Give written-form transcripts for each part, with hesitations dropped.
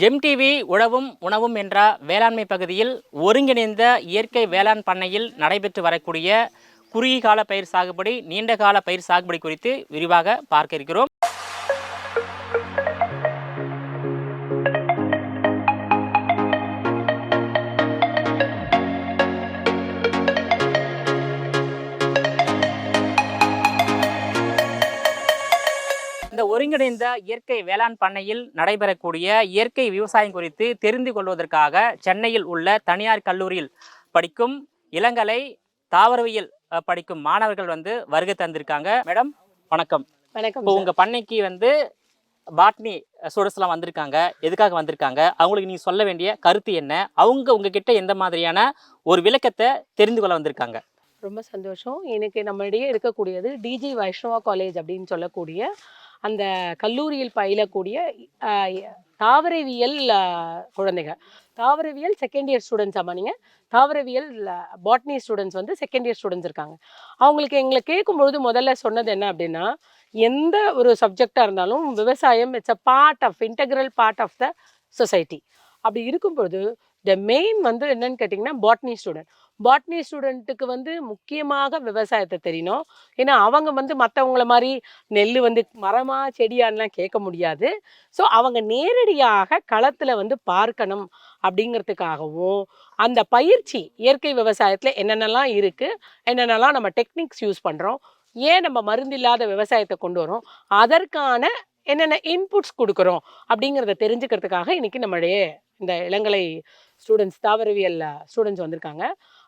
MTV உழவும் உணவும் என்ற வேளாண்மை பகுதியில் ஒருங்கிணைந்த இயற்கை வேளாண் பண்ணையில் நடைபெற்று வரக்கூடிய குறுகிய கால பயிர் சாகுபடி, நீண்ட கால பயிர் சாகுபடி குறித்து விரிவாக பார்க்க இருக்கிறோம். இந்த ஒருங்கிணைந்த இயற்கை வேளாண் பண்ணையில் நடைபெறக்கூடிய இயற்கை விவசாயம் குறித்து தெரிந்து கொள்வதற்காக சென்னையில் உள்ள தனியார் கல்லூரியில் படிக்கும் இளங்கலை தாவரவியல் படிக்கும் மாணவர்கள் வருகை தந்திருக்காங்க. மேடம் வணக்கம். வணக்கம். இப்போ உங்க பண்ணைக்கு பாட்னி ஸ்டூடெண்ட்ஸ்லாம் வந்திருக்காங்க. எதுக்காக வந்திருக்காங்க, அவங்களுக்கு நீங்க சொல்ல வேண்டிய கருத்து என்ன, அவங்க உங்ககிட்ட எந்த மாதிரியான ஒரு விளக்கத்தை தெரிந்து கொள்ள வந்திருக்காங்க? ரொம்ப சந்தோஷம். எனக்கு நம்மளிடையே இருக்கக்கூடியது டிஜி வைஷ்ணவா காலேஜ் அப்படின்னு சொல்லக்கூடிய அந்த கல்லூரியில் பயிலக்கூடிய தாவரவியல் குழந்தைகள். தாவரவியல் செகண்ட் இயர் ஸ்டூடெண்ட்ஸ். ஆமாம், நீங்கள் தாவரவியல் botany students second year students இருக்காங்க. அவங்களுக்கு எங்களை கேட்கும்பொழுது முதல்ல சொன்னது என்ன அப்படின்னா, எந்த ஒரு சப்ஜெக்டாக இருந்தாலும் விவசாயம் it's integral part of the society. அப்படி இருக்கும்பொழுது த மெயின் என்னன்னு கேட்டிங்கன்னா பாட்னி ஸ்டூடெண்ட்டுக்கு முக்கியமாக விவசாயத்தை தெரியணும். ஏன்னா அவங்க மற்றவங்கள மாதிரி நெல் மரமா செடியான்லாம் கேட்க முடியாது. ஸோ அவங்க நேரடியாக களத்தில் பார்க்கணும். அப்படிங்கிறதுக்காகவும் அந்த பயிற்சி இயற்கை விவசாயத்தில் என்னென்னலாம் இருக்குது, என்னென்னலாம் நம்ம டெக்னிக்ஸ் யூஸ் பண்ணுறோம், ஏன் நம்ம மருந்தில்லாத விவசாயத்தை கொண்டு வரோம், அதற்கான என்னென்ன இன்புட்ஸ் கொடுக்குறோம் அப்படிங்கிறத தெரிஞ்சுக்கிறதுக்காக இன்றைக்கி நம்மளுடைய இந்த இளங்கலை ஸ்டூடெண்ட்ஸ் தாவரவியல் ஸ்டூடெண்ட்ஸ் வந்திருக்காங்க.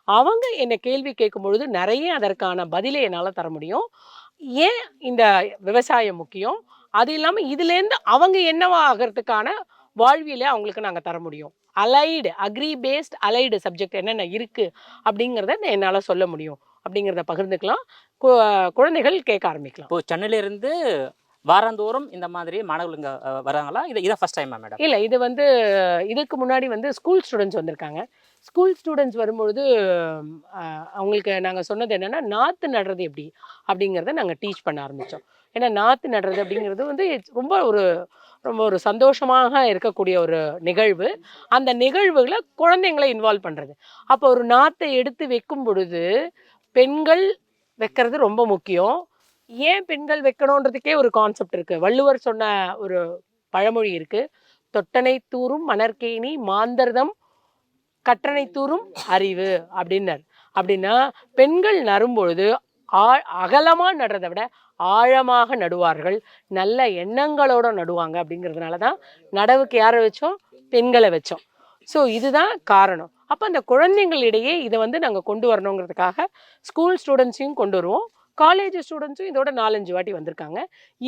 அவங்க என்னை கேள்வி கேட்கும் பொழுது நிறைய அதற்கான பதிலை என்னால் தர முடியும். ஏன் இந்த விவசாயம் முக்கியம், அது இல்லாமல் இதுலேருந்து அவங்க என்னவா ஆகிறதுக்கான வாழ்வியலை அவங்களுக்கு நாங்கள் தர முடியும். அக்ரி பேஸ்ட் அலைடு சப்ஜெக்ட் என்னென்ன இருக்குது அப்படிங்கிறத என்னால் சொல்ல முடியும். அப்படிங்கிறத பகிர்ந்துக்கலாம். குழந்தைகள் கேட்க ஆரம்பிக்கலாம். இப்போ சென்னையிலிருந்து வாரந்தோறும் இந்த மாதிரி மாணவர்களுங்க வராங்களா? இதை ஃபர்ஸ்ட் டைமா மேடம்? இல்லை, இது இதுக்கு முன்னாடி ஸ்கூல் ஸ்டூடெண்ட்ஸ் வந்திருக்காங்க. ஸ்கூல் ஸ்டூடெண்ட்ஸ் வரும்பொழுது அவங்களுக்கு நாங்கள் சொன்னது என்னென்னா, நாற்று நடுறது எப்படி அப்படிங்கிறத நாங்கள் டீச் பண்ண ஆரம்பித்தோம். ஏன்னா நாற்று நடுறது அப்படிங்கிறது ரொம்ப ஒரு சந்தோஷமாக இருக்கக்கூடிய ஒரு நிகழ்வு. அந்த நிகழ்வுகளை குழந்தைங்களை இன்வால்வ் பண்ணுறது. அப்போ ஒரு நாற்றை எடுத்து வைக்கும் பொழுது பெண்கள் வைக்கிறது ரொம்ப முக்கியம். ஏன் பெண்கள் வைக்கணுன்றதுக்கே ஒரு கான்செப்ட் இருக்குது. வள்ளுவர் சொன்ன ஒரு பழமொழி இருக்குது, தொட்டனை தூரும் மணற்கேணி மாந்தர்தம் கற்றனை தூரும் அறிவு அப்படின்னார். அப்படின்னா பெண்கள் நடும்பொழுது அகலமாக நடுறதை விட ஆழமாக நடுவார்கள், நல்ல எண்ணங்களோட நடுவாங்க. அப்படிங்கிறதுனால தான் நடவுக்கு யாரை வச்சோம், பெண்களை வச்சோம். ஸோ இதுதான் காரணம். அப்போ அந்த குழந்தைங்களிடையே இதை நாங்கள் கொண்டு வரணுங்கிறதுக்காக ஸ்கூல் ஸ்டூடெண்ட்ஸையும் கொண்டு வருவோம். காலேஜ் ஸ்டூடெண்ட்ஸும் இதோட 4-5 வாட்டி வந்திருக்காங்க.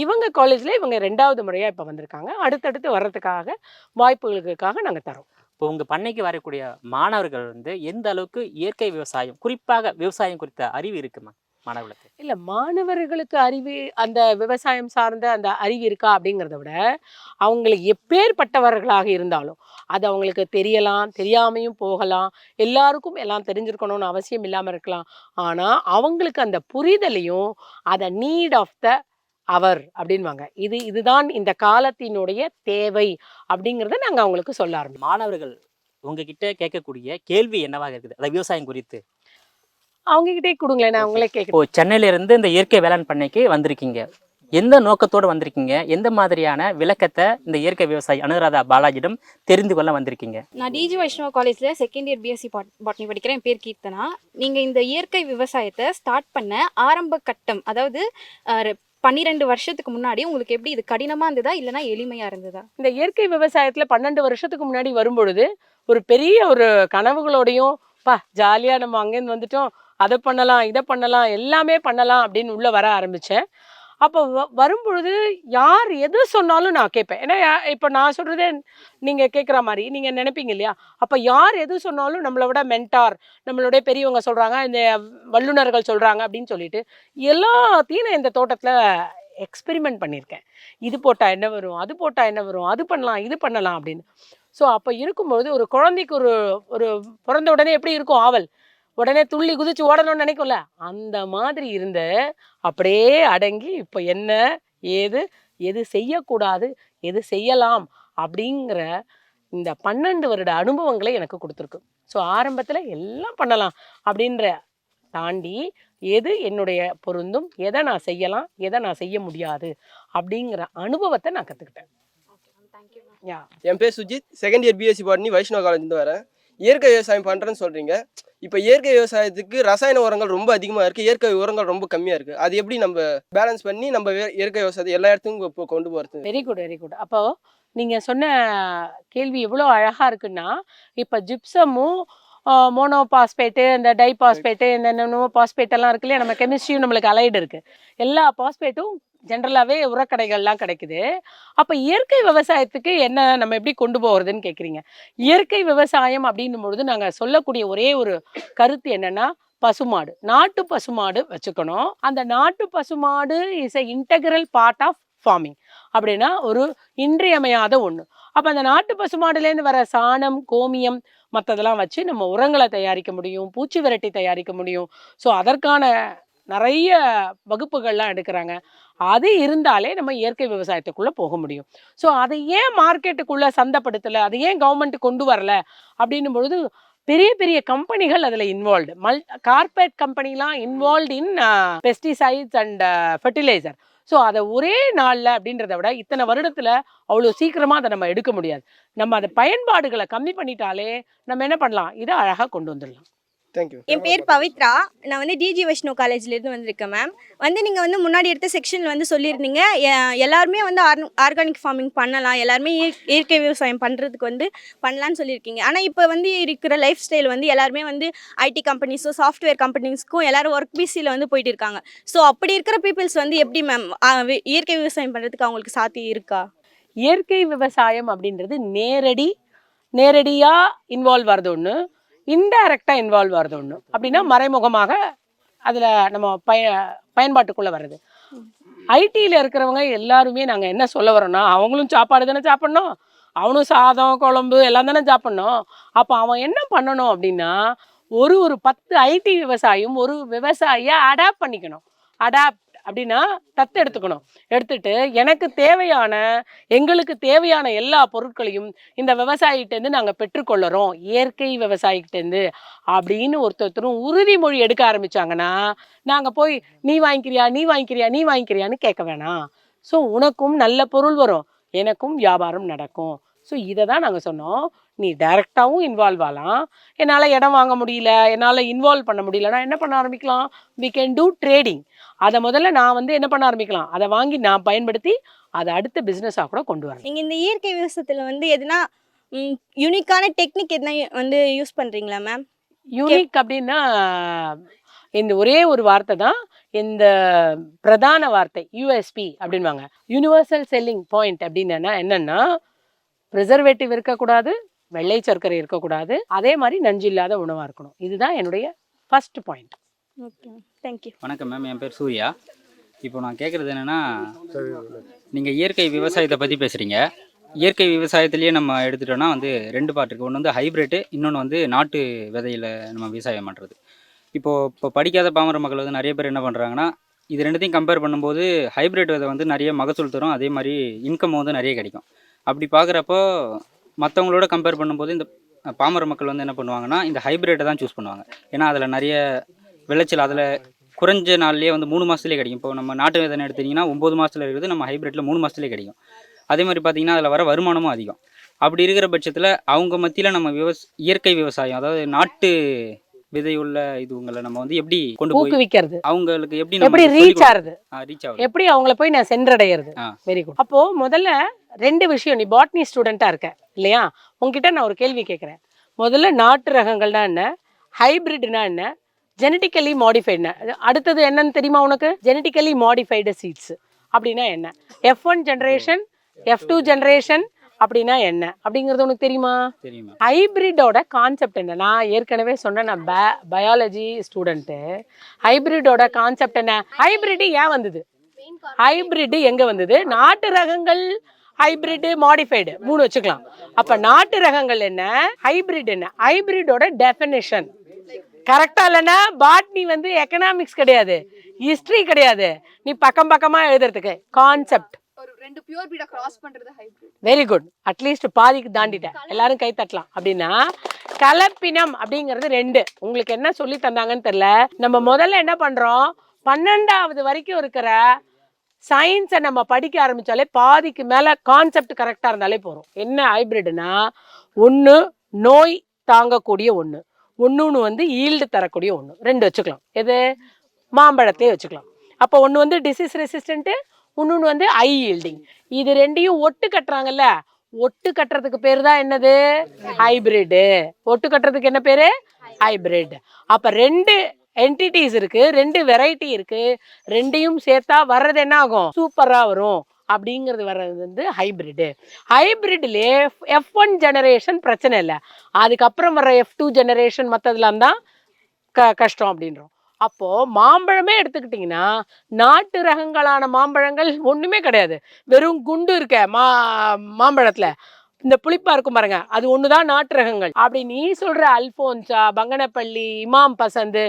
இவங்க காலேஜில் இவங்க 2வது முறையாக இப்போ வந்திருக்காங்க. அடுத்தடுத்து வர்றதுக்காக வாய்ப்புகளுக்காக நாங்கள் தரோம். இப்போ உங்கள் பண்ணைக்கு வரக்கூடிய மாணவர்கள் எந்த அளவுக்கு இயற்கை விவசாயம், குறிப்பாக விவசாயம் குறித்த அறிவு இருக்குமா மாணவர்களுக்கு? இல்லை, மாணவர்களுக்கு அறிவு, அந்த விவசாயம் சார்ந்த அந்த அறிவு இருக்கா அப்படிங்கிறத விட, அவங்களுக்கு எப்பேற்பட்டவர்களாக இருந்தாலும் அது அவங்களுக்கு தெரியலாம், தெரியாமையும் போகலாம். எல்லாருக்கும் எல்லாம் தெரிஞ்சிருக்கணும்னு அவசியம் இல்லாமல் இருக்கலாம். ஆனால் அவங்களுக்கு அந்த புரிதலையும் அதை நீட் ஆஃப் த அவர் அப்படின்வாங்க. இதுதான் இந்த காலத்தினுடைய தேவை அப்படிங்கிறத நாங்கள் அவங்களுக்கு சொல்ல ஆரம்பிச்சோம். மாணவர்கள் உங்ககிட்ட கேட்கக்கூடிய கேள்வி என்னவாக இருக்குது, அதை விவசாயம் குறித்து? அவங்க கிட்டே கொடுங்களேன், நான் அவங்களே கேட்க. இப்போ சென்னையில இருந்து இந்த இயற்கை வேளாண் பண்ணைக்கு வந்திருக்கீங்க. எந்த நோக்கத்தோடு வந்திருக்கீங்க, எந்த மாதிரியான விளக்கத்தை இந்த இயற்கை விவசாயி அனுராதா பாலாஜிடம் தெரிந்து கொள்ள வந்திருக்கீங்க? நான் டிஜி வைஷ்ணவா காலேஜில் செகண்ட் இயர் பிஎஸ்சி பாட்னி படிக்கிறேன். என் பேர் கீர்த்தனா. நீங்கள் இந்த இயற்கை விவசாயத்தை ஸ்டார்ட் பண்ண ஆரம்ப கட்டம், அதாவது 12 வருஷத்துக்கு முன்னாடி உங்களுக்கு எப்படி இது கடினமாக இருந்ததா இல்லைனா எளிமையாக இருந்ததா? இந்த இயற்கை விவசாயத்தில் 12 வருஷத்துக்கு முன்னாடி வரும்பொழுது ஒரு பெரிய ஒரு கனவுகளோடையும், ஜாலியாக நம்ம அங்கேருந்து வந்துட்டோம், அதை பண்ணலாம் இதை பண்ணலாம் எல்லாமே பண்ணலாம் அப்படின்னு உள்ளே வர ஆரம்பித்தேன். அப்போ வரும்பொழுது யார் எது சொன்னாலும் நான் கேட்பேன். ஏன்னா இப்போ நான் சொல்கிறதே நீங்கள் கேட்குற மாதிரி நீங்கள் நினைப்பீங்க இல்லையா? அப்போ யார் எது சொன்னாலும் நம்மளை விட மென்டார், நம்மளுடைய பெரியவங்க சொல்கிறாங்க, இந்த வல்லுநர்கள் சொல்கிறாங்க அப்படின்னு சொல்லிட்டு எல்லாத்தையும் நான் இந்த தோட்டத்தில் எக்ஸ்பெரிமெண்ட் பண்ணியிருக்கேன். இது போட்டால் என்ன வரும், அது போட்டால் என்ன வரும், அது பண்ணலாம் இது பண்ணலாம் அப்படின்னு. ஸோ அப்போ இருக்கும்போது ஒரு குழந்தைக்கு ஒரு பிறந்த உடனே எப்படி இருக்கும் ஆவல், உடனே துள்ளி குதிச்சு ஓடணும்னு நினைக்கும்ல, அந்த மாதிரி இருந்த அப்படியே அடங்கி இப்போ என்ன ஏது எது செய்யக்கூடாது எது செய்யலாம் அப்படிங்கிற இந்த 12 வருட அனுபவங்களை எனக்கு கொடுத்துருக்கு. ஸோ ஆரம்பத்தில் எல்லாம் பண்ணலாம் அப்படின்ற தாண்டி எது என்னுடைய பொருந்தும், எதை நான் செய்யலாம், எதை நான் செய்ய முடியாது அப்படிங்கிற அனுபவத்தை நான் கற்றுக்கிட்டேன். யா என் பேர் Sujith, second year BSc botany Vaishnava காலேஜ்லேருந்து வரேன். இயற்கை விவசாயம் பண்ணுறேன்னு சொல்கிறீங்க. இப்போ இயற்கை விவசாயத்துக்கு ரசாயன உரங்கள் ரொம்ப அதிகமாக இருக்குது, இயற்கை உரங்கள் ரொம்ப கம்மியாக இருக்குது. அது எப்படி நம்ம பேலன்ஸ் பண்ணி நம்ம இயற்கை விவசாயத்தை எல்லா இடத்துக்கும் இப்போ கொண்டு போகிறது? Very good, very good. அப்போது நீங்கள் சொன்ன கேள்வி எவ்வளோ அழகாக இருக்குன்னா, இப்போ ஜிப்சமும் மோனோபாஸ்பேட்டு, இந்த டைபாஸ்பேட்டு, இந்த என்னென்னமோ பாஸ்பேட் எல்லாம் இருக்கு இல்லையா, நம்ம கெமிஸ்ட்ரியும் நம்மளுக்கு அலைடு இருக்குது. எல்லா பாஸ்பேட்டும் ஜென்ரலாகவே உரக்கடைகள்லாம் கிடைக்குது. அப்போ இயற்கை விவசாயத்துக்கு என்ன நம்ம எப்படி கொண்டு போகிறதுன்னு கேட்குறீங்க. இயற்கை விவசாயம் அப்படின்னும் பொழுது நாங்கள் சொல்லக்கூடிய ஒரே ஒரு கருத்து என்னென்னா, பசுமாடு, நாட்டு பசுமாடு வச்சுக்கணும். அந்த நாட்டு பசுமாடு is a integral part of farming. அப்படின்னா ஒரு இன்றியமையாத ஒன்று. அப்போ அந்த நாட்டு பசுமாடுலேருந்து வர சாணம், கோமியம் மற்றதெல்லாம் வச்சு நம்ம உரங்களை தயாரிக்க முடியும், பூச்சி விரட்டி தயாரிக்க முடியும். ஸோ அதற்கான நிறைய வகுப்புகள்லாம் எடுக்கிறாங்க. அது இருந்தாலே நம்ம இயற்கை விவசாயத்துக்குள்ளே போக முடியும். ஸோ அதை ஏன் மார்க்கெட்டுக்குள்ளே சந்தைப்படுத்தலை, அதை ஏன் கவர்மெண்ட் கொண்டு வரல அப்படின்னும் பொழுது பெரிய பெரிய கம்பெனிகள் அதில் இன்வால்வ்டு. கார்பரேட் கம்பெனிலாம் involved in pesticides and fertiliser. So அதை ஒரே நாளில் அப்படின்றத விட இத்தனை வருடத்தில் அவ்வளோ சீக்கிரமாக அதை நம்ம எடுக்க முடியாது. நம்ம அதை பயன்பாடுகளை கம்மி பண்ணிட்டாலே நம்ம என்ன பண்ணலாம், இதை அழகாக கொண்டு வந்துடலாம். தேங்க்யூ. என் பேர் பவித்ரா. நான் வந்து டிஜி வைஷ்ணவ காலேஜ்லேருந்து வந்திருக்கேன் மேம். நீங்கள் வந்து முன்னாடி எடுத்த செக்ஷனில் வந்து சொல்லியிருந்தீங்க, எல்லாருமே வந்து ஆர்கானிக் ஃபார்மிங் பண்ணலாம், எல்லாருமே இயற்கை விவசாயம் பண்ணுறதுக்கு வந்து பண்ணலான்னு சொல்லியிருக்கீங்க. ஆனால் இப்போ வந்து இருக்கிற லைஃப் ஸ்டைல் வந்து எல்லாருமே வந்து ஐடி கம்பெனிஸோ சாஃப்ட்வேர் கம்பெனிஸ்க்கும் எல்லாரும் ஒர்க் பிஸியில் வந்து போயிட்டு இருக்காங்க. ஸோ அப்படி இருக்கிற பீப்புள்ஸ் வந்து எப்படி மேம் இயற்கை விவசாயம் பண்ணுறதுக்கு அவங்களுக்கு சாத்தியம் இருக்கா? இயற்கை விவசாயம் அப்படின்றது நேரடியாக இன்வால்வ் ஆகிறது ஒன்று, இன்டைரக்டாக இன்வால்வ் ஆகிறது ஒன்று. அப்படின்னா மறைமுகமாக அதில் நம்ம பயன்பாட்டுக்குள்ளே வர்றது. ஐடியில் இருக்கிறவங்க எல்லாருமே நாங்கள் என்ன சொல்ல வரோன்னா, அவங்களும் சாப்பாடு தானே சாப்பிட்ணும், அவனும் சாதம் குழம்பு எல்லாம் தானே சாப்பிட்ணும். அப்போ அவன் என்ன பண்ணணும் அப்படின்னா, ஒரு 10 ஐடி விவசாயம் ஒரு விவசாயியை அடாப்ட் பண்ணிக்கணும். அடாப்ட் அப்படின்னா எடுத்துக்கணும். எடுத்துட்டு எங்களுக்கு தேவையான எல்லா பொருட்களையும் இந்த விவசாயிகிட்டேருந்து நாங்கள் பெற்றுக்கொள்ளுறோம், இயற்கை விவசாயிகிட்டேருந்து அப்படின்னு ஒருத்தரும் உறுதிமொழி எடுக்க ஆரம்பித்தாங்கன்னா, நாங்கள் போய் நீ வாங்கிக்கிறியான்னு கேட்க வேணாம். ஸோ உனக்கும் நல்ல பொருள் வரும், எனக்கும் வியாபாரம் நடக்கும். ஸோ இதை தான் நாங்கள் சொன்னோம். நீ டைரெக்டாகவும் இன்வால்வ் ஆகலாம். என்னால் இடம் வாங்க முடியல, என்னால் இன்வால்வ் பண்ண முடியலன்னா என்ன பண்ண ஆரம்பிக்கலாம், வி கேன் டூ ட்ரேடிங். அதை முதல்ல நான் வந்து என்ன பண்ண ஆரம்பிக்கலாம், அதை வாங்கி நான் பயன்படுத்தி அதை அடுத்த பிஸ்னஸாக கூட கொண்டு வரேன். நீங்கள் இந்த இயற்கை விவசாயத்தில் வந்து எதுனா யூனிக்கான டெக்னிக் எதுனா வந்து யூஸ் பண்ணுறீங்களா மேம்? யூனிக் அப்படின்னா இந்த ஒரே ஒரு வார்த்தை தான் இந்த பிரதான வார்த்தை, யூஎஸ்பி அப்படின்வாங்க. யூனிவர்சல் செல்லிங் பாயிண்ட் அப்படின்னா என்னென்னா, ப்ரிசர்வேட்டிவ் இருக்கக்கூடாது, வெள்ளை சர்க்கரை இருக்கக்கூடாது, அதே மாதிரி நஞ்சு இல்லாத உணவாக இருக்கணும். இதுதான் என்னுடைய ஃபர்ஸ்ட் பாயிண்ட். Okay, thank you. வணக்கம் மேம், என் பேர் சூர்யா. இப்போ நான் கேட்குறது என்னென்னா, நீங்கள் இயற்கை விவசாயத்தை பற்றி பேசுகிறீங்க. இயற்கை விவசாயத்துலேயே நம்ம எடுத்துட்டோன்னா வந்து 2 பார்ட் இருக்குது. ஒன்று வந்து ஹைப்ரிட்டு, இன்னொன்று வந்து நாட்டு விதையில் நம்ம விவசாயம் பண்ணுறது. இப்போ படிக்காத பாமர மக்கள் வந்து நிறைய பேர் என்ன பண்ணுறாங்கன்னா, இது ரெண்டுத்தையும் கம்பேர் பண்ணும்போது ஹைப்ரிட் விதை வந்து நிறைய மகசூல் தரும், அதே மாதிரி இன்கம் வந்து நிறைய கிடைக்கும். அப்படி பார்க்குறப்போ மற்றவங்களோட கம்பேர் பண்ணும்போது இந்த பாமர மக்கள் வந்து என்ன பண்ணுவாங்கன்னா, இந்த ஹைப்ரிட்டை தான் சூஸ் பண்ணுவாங்க. ஏன்னா அதில் நிறைய விளைச்சல், அதில் குறைஞ்ச நாள்லேயே வந்து 3 மாதத்துலேயே கிடைக்கும். இப்போ நம்ம நாட்டு விதை எடுத்திங்கன்னா 9 மாதத்தில் இருக்கிறது நம்ம ஹைப்ரிட்டில் 3 மாதத்துலேயே கிடைக்கும். அதே மாதிரி பார்த்திங்கன்னா அதில் வர வருமானமும் அதிகம். அப்படி இருக்கிற பட்சத்தில் அவங்க மத்தியில் நம்ம இயற்கை விவசாயம், அதாவது நாட்டு விதையுள்ள இதுங்களை நம்ம வந்து எப்படி கொண்டு போய் ஊக்குவிக்கிறது, அவங்களுக்கு எப்படி ரீச் ஆகுது, ஆகுது, எப்படி அவங்கள போய் நான் சென்றடைகிறது. Very good. அப்போ முதல்ல 2 விஷயம், நீ பாட்னி ஸ்டூடெண்டா இருக்க இல்லையா, உங்ககிட்ட நான் ஒரு கேள்வி கேட்குறேன். முதல்ல நாட்டு ரகங்கள்னா என்ன, ஹைபிரிட்னா என்ன, ஜெனட்டிக்கலி மாடிஃபைட்னா அடுத்தது என்னன்னு தெரியுமா உனக்கு? ஜெனட்டிக்கலி மாடிஃபைடு சீட்ஸ் அப்படின்னா என்ன, F1 ஜென்ரேஷன், F2 ஜென்ரேஷன் அப்படின்னா என்ன அப்படிங்கிறது உனக்கு தெரியுமா? ஹைபிரிடோட கான்செப்ட் என்ன? நான் ஏற்கனவே சொன்னேன், நான் பயாலஜி ஸ்டூடெண்ட்டு. ஹைபிரிடோட கான்செப்ட் என்ன? ஹைபிரிட் ஏன் வந்தது, ஹைபிரிட் எங்க வந்தது? நாட்டு ரகங்கள், ஹைபிரிட், மாடிஃபைடு 3 வச்சுக்கலாம். அப்ப நாட்டு ரகங்கள் என்ன, ஹைபிரிட் என்ன? ஹைபிரிடோட டெஃபினிஷன் கரெக்டா இல்லைன்னா பாட்னி வந்து எக்கனாமிக்ஸ் கிடையாது, ஹிஸ்டரி கிடையாது, நீ பக்கமா எழுதுறதுக்கு கான்செப்ட் ரெண்டு பியூர் பீட கிராஸ் பண்றது ஹைபிரிட். வெரி குட், அட்லீஸ்ட் பாதிக்கு தாண்டிட்டேன், எல்லாரும் கை தட்டலாம். அப்படின்னா கலப்பினம் அப்படிங்கிறது ரெண்டு. உங்களுக்கு என்ன சொல்லி தந்தாங்கன்னு தெரியல. நம்ம முதல்ல என்ன பண்றோம், 12வது வரைக்கும் இருக்கிற சயின்ஸை நம்ம படிக்க ஆரம்பிச்சாலே பாதிக்கு மேல கான்செப்ட் கரெக்டா இருந்தாலே போறோம். என்ன ஹைபிரிட்னா, ஒன்று நோய் தாங்கக்கூடிய ஒன்று, ஒன்று வந்து ஈல்டு தரக்கூடிய ஒன்று, ரெண்டு வச்சுக்கலாம். எது, மாம்பழத்தையே வச்சுக்கலாம். அப்போ ஒன்று வந்து டிசீஸ் ரெசிஸ்டன்ட்டு, இன்னொன்று வந்து ஹை ஈல்டிங். இது ரெண்டையும் ஒட்டு கட்டுறாங்கல்ல, ஒட்டு கட்டுறதுக்கு பேர் தான் என்னது, ஹைபிரிடு. ஒட்டு கட்டுறதுக்கு என்ன பேரு, ஹைபிரிட். அப்போ ரெண்டு என்டிட்டிஸ் இருக்கு, ரெண்டு வெரைட்டி இருக்கு, ரெண்டையும் சேர்த்தா வர்றது என்ன ஆகும், சூப்பரா வரும். அப்படிங்கிறது வர்றது வந்து ஹைபிரிடு. ஹைபிரிட்லேயே F1 ஜெனரேஷன் பிரச்சனை இல்லை, அதுக்கப்புறம் வர்ற F2 ஜெனரேஷன் மற்றதுலாம் தான் கஷ்டம் அப்படின்றோம். அப்போ மாம்பழமே எடுத்துக்கிட்டிங்கன்னா, நாட்டு ரகங்களான மாம்பழங்கள் ஒன்றுமே கிடையாது, வெறும் குண்டு இருக்க மாம்பழத்தில் இந்த புளிப்பா இருக்கும் பாருங்க, அது ஒன்று தான் நாட்டு ரகங்கள். அப்படி நீ சொல்ற அல்போன்சா, பங்கனப்பள்ளி, இமாம் பசந்து,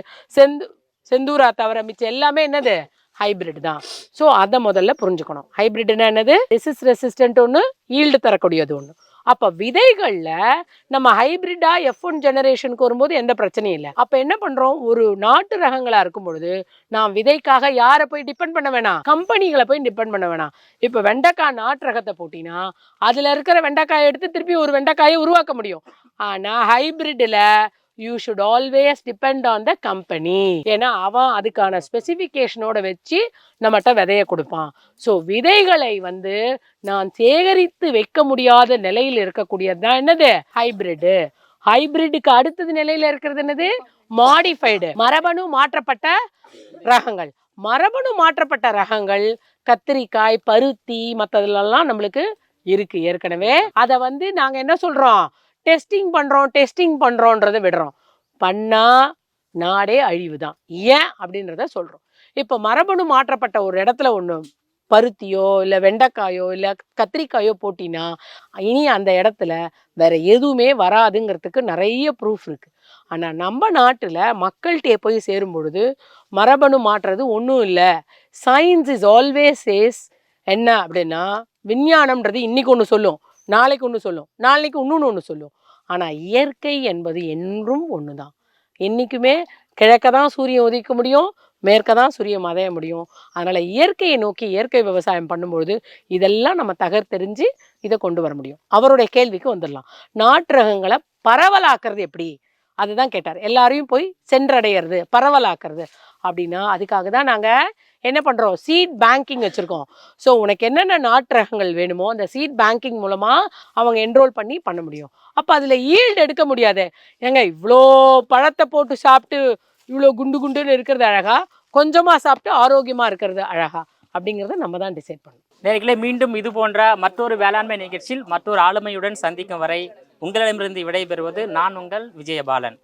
செந்தூரா தவிர மிச்சம் எல்லாமே என்னது, ஹைபிரிட் தான். ஸோ அதை முதல்ல புரிஞ்சுக்கணும். ஹைபிரிட்னா என்னது, டிசீஸ் ரெசிஸ்டன்ட் ஒன்று, ஈல்டு தரக்கூடியது ஒன்று. அப்போ விதைகளில் நம்ம ஹைபிரிட்டா F1 ஜெனரேஷனுக்கு வரும்போது எந்த பிரச்சனையும் இல்லை. அப்போ என்ன பண்ணுறோம், ஒரு நாட்டு ரகங்களாக இருக்கும் பொழுது நான் விதைக்காக யாரை போய் டிபெண்ட் பண்ண வேணாம், கம்பெனிகளை போய் டிபெண்ட் பண்ண வேணாம். இப்போ வெண்டைக்காய் நாட்டு ரகத்தை போட்டினா அதில் இருக்கிற வெண்டைக்காயை எடுத்து திருப்பி ஒரு வெண்டைக்காயை உருவாக்க முடியும். ஆனால் ஹைபிரிட்டில் you should always depend on the company. ஏன்னா அவன் அதுக்கான ஸ்பெசிஃபிகேஷனோட வச்சு நம்மகிட்ட விதைய கொடுப்பான். ஸோ விதைகளை வந்து நான் சேகரித்து வைக்க முடியாத நிலையில் இருக்கக்கூடியது தான் என்னது, ஹைபிரிடு. ஹைபிரிடுக்கு அடுத்தது நிலையில இருக்கிறது என்னது, மாடிஃபைடு, மரபணு மாற்றப்பட்ட ரகங்கள். மரபணு மாற்றப்பட்ட ரகங்கள் கத்திரிக்காய், பருத்தி, மற்றதுலலாம் நம்மளுக்கு இருக்கு ஏற்கனவே. அதை வந்து நாங்கள் என்ன சொல்றோம், டெஸ்டிங் பண்றோன்றதை விடுறோம். பண்ணா நாடே அழிவு தான். ஏன் அப்படின்றத சொல்றோம். இப்போ மரபணு மாற்றப்பட்ட ஒரு இடத்துல ஒன்று பருத்தியோ இல்லை வெண்டைக்காயோ இல்லை கத்திரிக்காயோ போட்டினா இனி அந்த இடத்துல வேற எதுவுமே வராதுங்கிறதுக்கு நிறைய ப்ரூஃப் இருக்கு. ஆனால் நம்ம நாட்டில் மக்கள்கிட்டே போய் சேரும் பொழுது மரபணு மாற்றுறது ஒன்றும் இல்லை. சயின்ஸ் இஸ் ஆல்வேஸ் சேஸ் என்ன அப்படின்னா, விஞ்ஞானம்ன்றது இன்னைக்கு ஒன்று சொல்லும், நாளைக்கு ஒன்று சொல்லும், நாளைக்கு இன்னொன்று சொல்லும். ஆனால் இயற்கை என்பது என்றும் ஒன்று தான். என்றைக்குமே கிழக்க தான் சூரியன் உதிக்க முடியும், மேற்க தான் சூரியன் மறைய முடியும். அதனால் இயற்கையை நோக்கி இயற்கை விவசாயம் பண்ணும்பொழுது இதெல்லாம் நம்ம தகர்த்தெறிஞ்சு இதை கொண்டு வர முடியும். அவருடைய கேள்விக்கு வந்துடலாம், நாட்டு ரகங்களை பரவலாக்குறது எப்படி, அதுதான் கேட்டார். எல்லாரையும் போய் சென்றடையிறது, பரவலாக்குறது அப்படின்னா அதுக்காக தான் நாங்கள் என்ன பண்ணுறோம், சீட் பேங்கிங் வச்சுருக்கோம். ஸோ உனக்கு என்னென்ன நாட்டு ரகங்கள் வேணுமோ அந்த சீட் பேங்கிங் மூலமாக அவங்க என்ரோல் பண்ண முடியும். அப்போ அதில் ஈல்டு எடுக்க முடியாது. ஏங்க இவ்வளோ பழத்தை போட்டு சாப்பிட்டு இவ்வளோ குண்டுன்னு இருக்கிறது அழகா, கொஞ்சமாக சாப்பிட்டு ஆரோக்கியமாக இருக்கிறது அழகா அப்படிங்கிறத நம்ம தான் டிசைட் பண்ணணும். நேயர்களே, மீண்டும் இது போன்ற மற்றொரு வேளாண்மை நிகழ்ச்சியில் மற்றொரு ஆளுமையுடன் சந்திக்கும் வரை உங்களிடமிருந்து விடைபெறுவது நான் உங்கள் விஜயபாலன்.